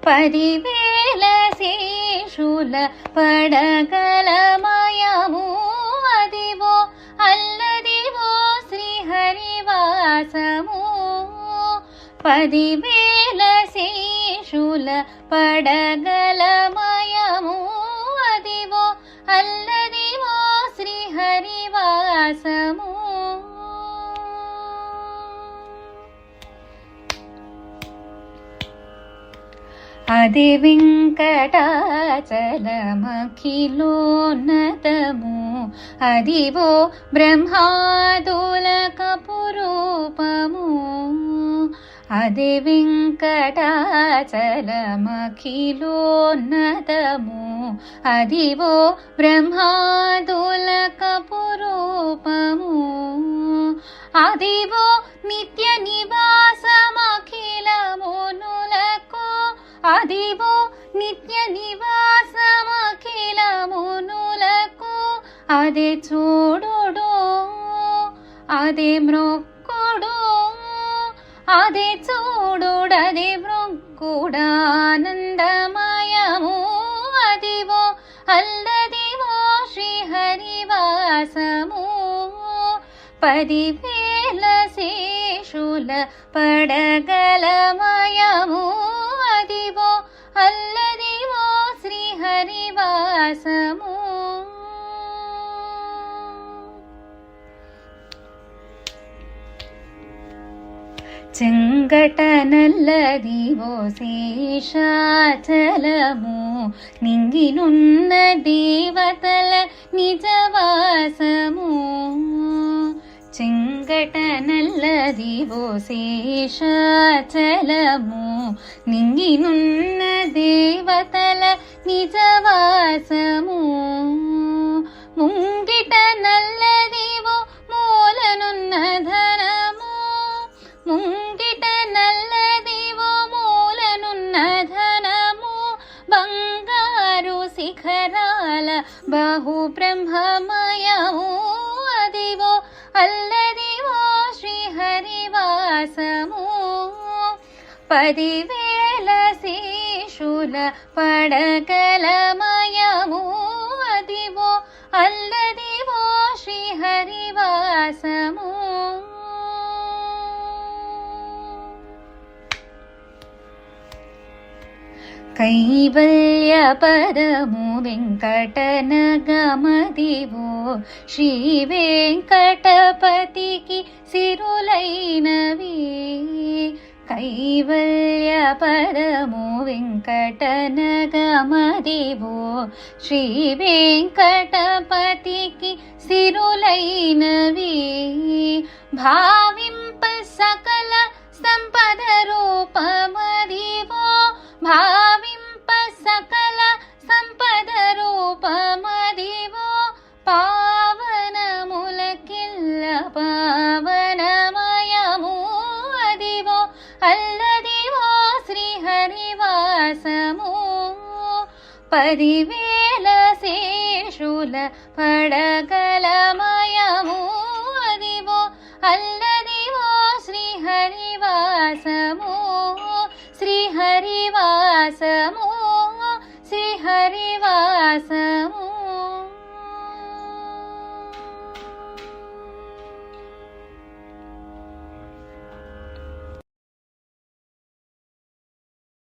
10,000 శేషుల పడగలమయము అదివో అల్లదివో శ్రీహరివాసము. 10,000 శేషుల పడగలమయము అదివో అల్లదివో శ్రీహరివాసము. అది వెంకటాచలమఖిలోన్నతము అదివో బ్రహ్మాదులకపురూపము. అది వెంకటాచలమఖిలోన్నతము అదివో బ్రహ్మాదులకపురూపము. అదివో నిత్య నివాసమఖిలమునులకు అదివో నిత్య నివాసమఖిలమునులకు. అదే చూడుడు అదే మ్రొక్కుడు అదే చూడుడదే మ్రొక్కుడానందమయము అదివో అల్లదివో శ్రీహరివాసము. 10,000 శేషుల పడగలమయము అదివో అల్లదివో శ్రీహరివాసము. చెంగట నల్లదివో శేషాచలము నింగినున్న దేవతల నిజవాసము. చెంగట నల్లదివో శేషాచలము నింగినున్న దేవతల నిజవాసము. ముంగిట నల్లదివో మూలనున్న ధనము ముంగిట నల్లదివో మూలనున్న ధనము. బంగారు శిఖరాల బహుబ్రహ్మమయము అదివో అల్లదివో శ్రీహరివాసము. 10,000 శేషుల పడగలమయము అదివో అల్లదివో శ్రీహరివాసము. కైవల్య పదము వెంకటనగమదివో శ్రీ వెంకటపతికి సిరులైనవి. కైవల్య పదము వెంకటనగమదివో శ్రీ వెంకటపతికి సిరులైనవి. భావింప సకల సంపద రూపమదివో భావింప సకల సంపద రూపమదివో. పావనములకిల్ల పావనమయము అదివో అల్లదివో శ్రీహరివాసము. 10,000 శేషుల పడగలమయము అదివో అల్లదివో శ్రీహరివాసము. శ్రీహరివాసము శ్రీహరివాసము.